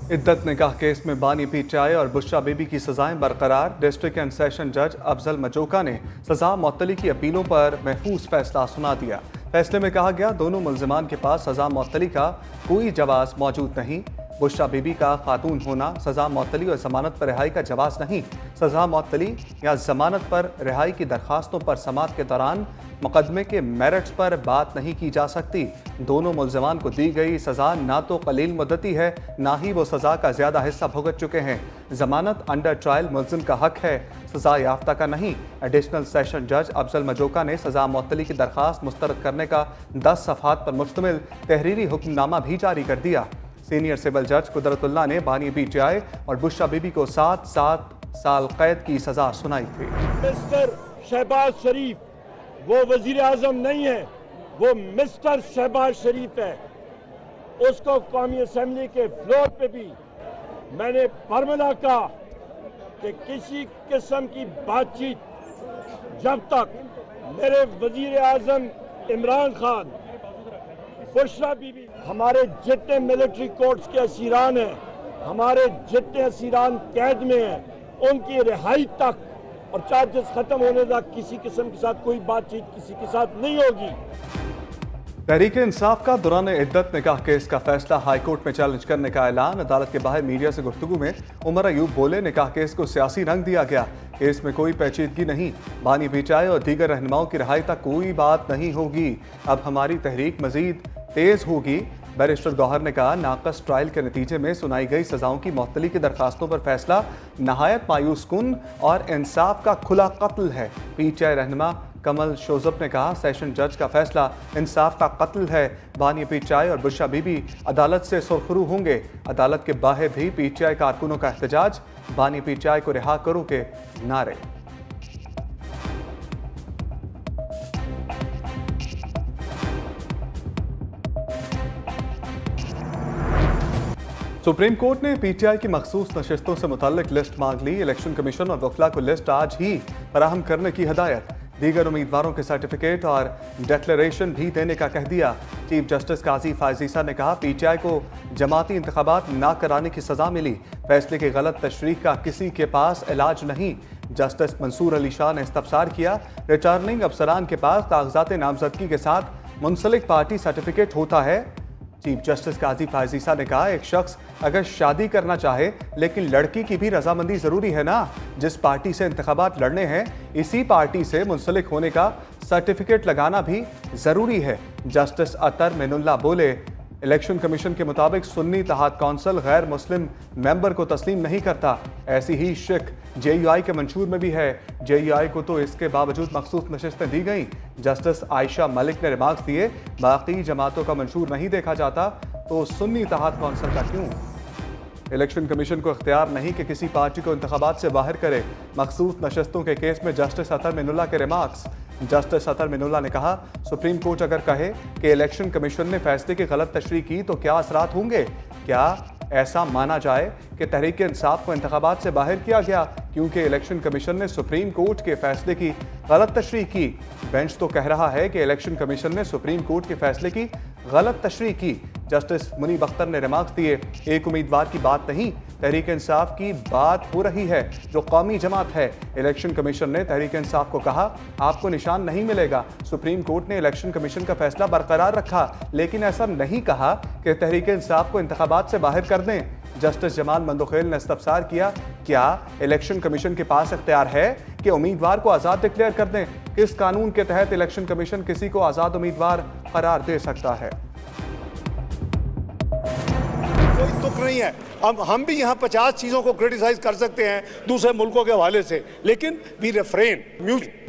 इद्दत निकाह केस में बानी पीटीआई और बुशरा बीबी की सजाएं बरकरार। डिस्ट्रिक्ट एंड सेशन जज अफजल मजोका ने सजा मुअत्तली की अपीलों पर महफूज फैसला सुना दिया। फैसले में कहा गया, दोनों मुल्जिमान के पास सजा मुअत्तली का कोई जवाज मौजूद नहीं। बुशरा बीबी का खातून होना सजा मुअत्तली और जमानत पर रिहाई का जवाज नहीं। सजा मुअत्तली या जमानत पर रिहाई की दरखास्तों पर समाअत के दौरान मुकदमे के मेरिट्स पर बात नहीं की जा सकती। दोनों मुल्जिमान को दी गई सजा ना तो कलील मुद्दती है, ना ही वो सजा का ज्यादा हिस्सा भुगत चुके हैं। जमानत अंडर ट्रायल मुल्जिम का हक है, सजा याफ्ता का नहीं। एडिशनल सेशन जज अफजल मजोका ने सजा मुअत्तली की दरखास्त मुस्तरद करने का 10 सफ़हात पर मुश्तमिल तहरीरी हुक्मनामा भी जारी कर दिया। सीनियर सिविल जज कुदरतुल्लाह ने बानी पीटीआई और बुशरा बीबी को 7 साल कैद की सजा सुनाई थी। मिस्टर शहबाज शरीफ वो वजीर आजम नहीं है, वो मिस्टर शहबाज शरीफ है। उसको कौमी असम्बली के फ्लोर पे भी मैंने फॉर्मूला कहा कि किसी किस्म की बातचीत जब तक मेरे वजीर आजम इमरान खान, बुशरा बीबी, हमारे जितने मिलिट्री कोर्ट्स के असीरान हैं, हमारे जितने असीरान कैद में हैं, उनकी रिहाई तक और चार्जेस खत्म होने तक किसी किस्म के साथ कोई बातचीत किसी के साथ नहीं होगी। तहरीक इंसाफ का दौरान इद्दत निकाह केस का फैसला हाईकोर्ट में चैलेंज करने का ऐलान। अदालत के बाहर मीडिया से गुफ्तगू में उमर अयूब बोले, निकाह केस को सियासी रंग दिया गया, केस में कोई पेचीदगी नहीं। बानी पीटीआई और दीगर रहनुमाओं की रिहाई तक कोई बात नहीं होगी। अब हमारी तहरीक मजीद तेज होगी। बैरिस्टर गौहर ने कहा, नाकस ट्रायल के नतीजे में सुनाई गई सजाओं की मुअत्तली की दरखास्तों पर फैसला नहायत मायूस कुन और इंसाफ का खुला कत्ल है। पीटीआई रहनुमा कमल शोजब ने कहा, सेशन जज का फैसला इंसाफ का कत्ल है। बानी पीटीआई और बुशरा बीबी अदालत से सुरखरू होंगे। अदालत के बाहर भी पीटीआई कारकुनों का एहतजाज, बानी पीटीआई को रिहा करो के नारे। सुप्रीम कोर्ट ने पीटीआई की मखसूस नशिस्तों से मुताल्लिक लिस्ट मांग ली। इलेक्शन कमीशन और वकला को लिस्ट आज ही फराहम करने की हिदायत। दीगर उम्मीदवारों के सर्टिफिकेट और डिक्लेरेशन भी देने का कह दिया। चीफ जस्टिस काजी फायजीसा ने कहा, पीटीआई को जमाती इंतखाबात ना कराने की सजा मिली। फैसले की गलत तशरीह का किसी के पास इलाज नहीं। जस्टिस मंसूर अली शाह ने इस्तफसार किया, रिटर्निंग अफसरान के पास कागजात नामजदगी के साथ मुंसलिक पार्टी सर्टिफिकेट होता है। चीफ जस्टिस काजी फायजीसा ने कहा, एक शख्स अगर शादी करना चाहे लेकिन लड़की की भी रजामंदी जरूरी है ना। जिस पार्टी से इंतखाबात लड़ने हैं, इसी पार्टी से मुंसलिक होने का सर्टिफिकेट लगाना भी जरूरी है। जस्टिस अतर मिनुल्लाह बोले, इलेक्शन कमीशन के मुताबिक सुन्नी इत्तेहाद कौंसिल गैर मुस्लिम मेंबर को तस्लीम नहीं करता। ऐसी ही शिक जेयूआई के मंशूर में भी है। जेयूआई को तो इसके बावजूद मखसूस नशिस्तें दी गई। जस्टिस आयशा मलिक ने रिमार्क्स दिए, बाकी जमातों का मंशूर नहीं देखा जाता तो सुन्नी इत्तेहाद कौंसिल का क्यों। इलेक्शन कमीशन को इख्तियार नहीं कि किसी पार्टी को इंतखाबात से बाहर करे। मखसूस नशिस्तों के केस में जस्टिस अतर मिनुल्लाह के रिमार्क्स। जस्टिस अतर मिनुल्लाह ने कहा, सुप्रीम कोर्ट अगर कहे कि इलेक्शन कमीशन ने फैसले की गलत तशरीह की तो क्या असरात होंगे। क्या ऐसा माना जाए कि तहरीक इंसाफ को इंतखाबात से बाहर किया गया क्योंकि इलेक्शन कमीशन ने सुप्रीम कोर्ट के फैसले की गलत तशरीह की। बेंच तो कह रहा है कि इलेक्शन कमीशन ने सुप्रीम कोर्ट के फैसले की गलत तशरीह की। जस्टिस मुनीब अख्तर ने रिमार्क्स दिए, एक उम्मीदवार की बात नहीं, तहरीक इंसाफ की बात हो रही है जो कौमी जमात है। इलेक्शन कमीशन ने तहरीक इंसाफ को कहा, आपको निशान नहीं मिलेगा। सुप्रीम कोर्ट ने इलेक्शन कमीशन का फैसला बरकरार रखा, लेकिन ऐसा नहीं कहा कि तहरीक इंसाफ को इंतखाबात से बाहर कर दें। जस्टिस जमाल मंदोखेल ने इस्तफसार किया, क्या इलेक्शन कमीशन के पास इख्तियार है कि उम्मीदवार को आज़ाद डिक्लेयर कर दें। किस कानून के तहत इलेक्शन कमीशन किसी को आज़ाद उम्मीदवार करार दे सकता है। कोई तुक नहीं है। अब हम भी यहाँ 50 चीज़ों को क्रिटिसाइज कर सकते हैं दूसरे मुल्कों के हवाले से, लेकिन we refrain.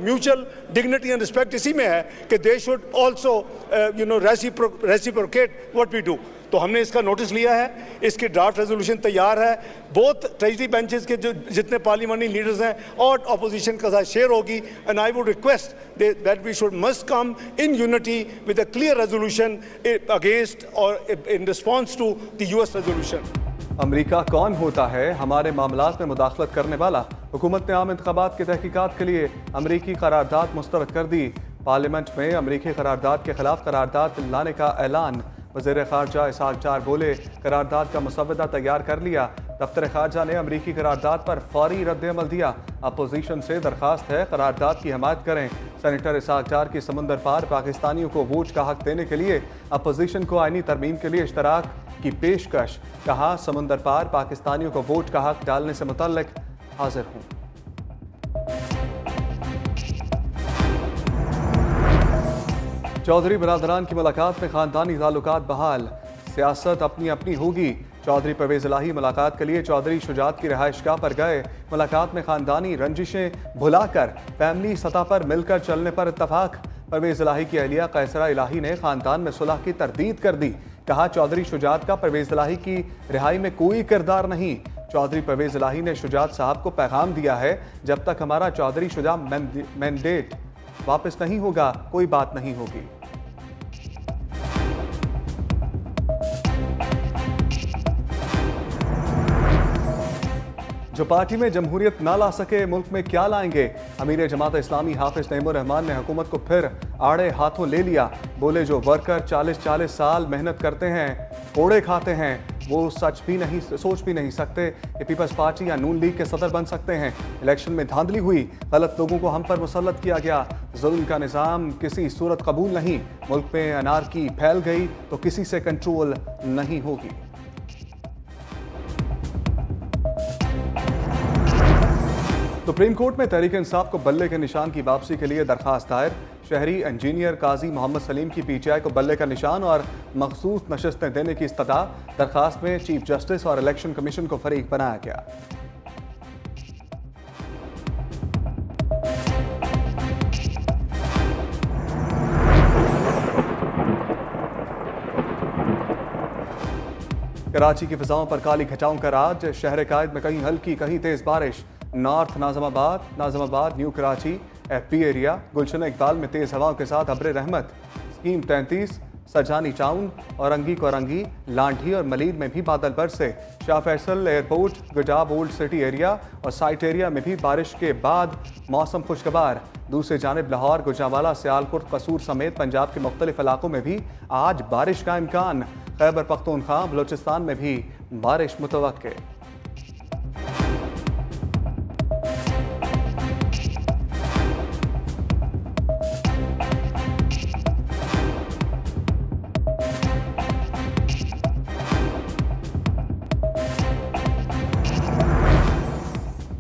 Mutual dignity and respect इसी में है कि they should also reciprocate what we do. तो हमने इसका नोटिस लिया है, इसकी ड्राफ्ट रेजोल्यूशन तैयार है। बोथ ट्रेजरी बेंचेस के जो जितने पार्लियामेंट्री लीडर्स हैं और अपोजिशन का साथ शेयर होगी। And I would request that we should must come in unity with a clear resolution against और in response to the US resolution. America कौन होता है हमारे मामलात में मुदाखलत करने वाला। हुकूमत ने आम इंतखाबात की तहकीकात के लिए अमरीकी करारदाद मुस्तरद कर दी। पार्लियामेंट में अमरीकी करारदाद के खिलाफ करारदाद लाने का ऐलान। वज़ीर ख़ारजा इसहाक़ डार बोले, करारदाद का मुसव्वदा तैयार कर लिया। दफ्तर ख़ारजा ने अमरीकी करारदाद पर फौरी रद्द-ए-अमल दिया। अपोजिशन से दरख्वास्त है करारदाद की हमायत करें। सेनेटर इसहाक़ डार की समुंदर पार पाकिस्तानियों को वोट का हक देने के लिए अपोजिशन को आईनी तरमीम के लिए इश्तराक की पेशकश। कहा, समुंदर पार पाकिस्तानियों को वोट का हक डालने से मुतल्लिक हाजिर हूँ। चौधरी बरादरान की मुलाकात में खानदानी ताल्लुकात बहाल, सियासत अपनी अपनी होगी। चौधरी परवेज़ इलाही मुलाकात के लिए चौधरी शुजात की रिहाइशगाह पर गए। मुलाकात में खानदानी रंजिशें भुलाकर फैमिली सतह पर मिलकर चलने पर इत्तफाक। परवेज़ इलाही की अहलिया कैसरा इलाही ने खानदान में सुलह की तरदीद कर दी। कहा, चौधरी शुजात का परवेज़ इलाही की रिहाई में कोई किरदार नहीं। चौधरी परवेज़ इलाही ने शुजात साहब को पैगाम दिया है, जब तक हमारा चौधरी शुजा मैंडेट वापस नहीं होगा कोई बात नहीं होगी। जो पार्टी में जमहूरियत ना ला सके मुल्क में क्या लाएंगे। अमीर जमात इस्लामी हाफिज नईमुर रहमान ने हुकूमत को फिर आड़े हाथों ले लिया। बोले, जो वर्कर 40-40 साल मेहनत करते हैं, कोड़े खाते हैं, वो सोच भी नहीं सकते कि पीपल्स पार्टी या नून लीग के सदर बन सकते हैं। इलेक्शन में धांधली हुई, गलत लोगों को हम पर मुसल्लत किया गया। जुल्म का निज़ाम किसी सूरत कबूल नहीं। मुल्क में अनारकी फैल गई तो किसी से कंट्रोल नहीं होगी। सुप्रीम कोर्ट में तहरीक इंसाफ को बल्ले के निशान की वापसी के लिए दरखास्त दायर। शहरी इंजीनियर काजी मोहम्मद सलीम की पीटीआई को बल्ले का निशान और मखसूस नशस्तें देने की इस्तदा। दरखास्त में चीफ जस्टिस और इलेक्शन कमीशन को फरीक बनाया गया। कराची की फिजाओं पर काली घटाओं का राज। शहर कायद में कहीं हल्की कहीं तेज बारिश। North Nazimabad, New Karachi, FP area, Gulshan Iqbal में तेज़ हवाओं के साथ अब्र रहमत। स्कीम 33, सजानी टाउन, औरंगी कोरंगी, लांढी और मलीद में भी बादल बरसे। शाह फैसल एयरपोर्ट, गुजाब ओल्ड सिटी एरिया और साइट एरिया में भी बारिश के बाद मौसम खुशगवार। दूसरी जानिब लाहौर, गुजरांवाला, सियालकोट, कसूर समेत पंजाब के मुख्तलिफ इलाकों में भी आज बारिश का इम्कान। खैबर पख्तूनख्वा, बलोचिस्तान में भी बारिश मुतवक्के।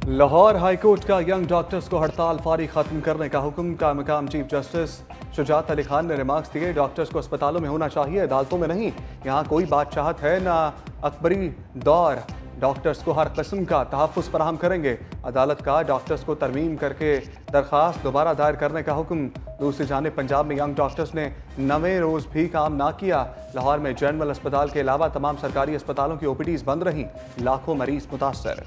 लाहौर हाईकोर्ट का यंग डॉक्टर्स को हड़ताल फारी खत्म करने का हुक्म का मकाम चीफ जस्टिस शुजात अली खान ने रिमार्क्स दिए। डॉक्टर्स को अस्पतालों में होना चाहिए, अदालतों में नहीं। यहाँ कोई बादशाहत है ना अकबरी दौर। डॉक्टर्स को हर किस्म का तहफ़्फ़ुज़ फराहम करेंगे। अदालत का डॉक्टर्स को तरमीम करके दरख्वास्त दोबारा दायर करने का हुक्म। दूसरी जानिब पंजाब में यंग डॉक्टर्स ने 9वें रोज़ भी काम ना किया। लाहौर में जनरल अस्पताल के अलावा तमाम सरकारी अस्पतालों की OPDs बंद रहीं। लाखों मरीज मुतासर।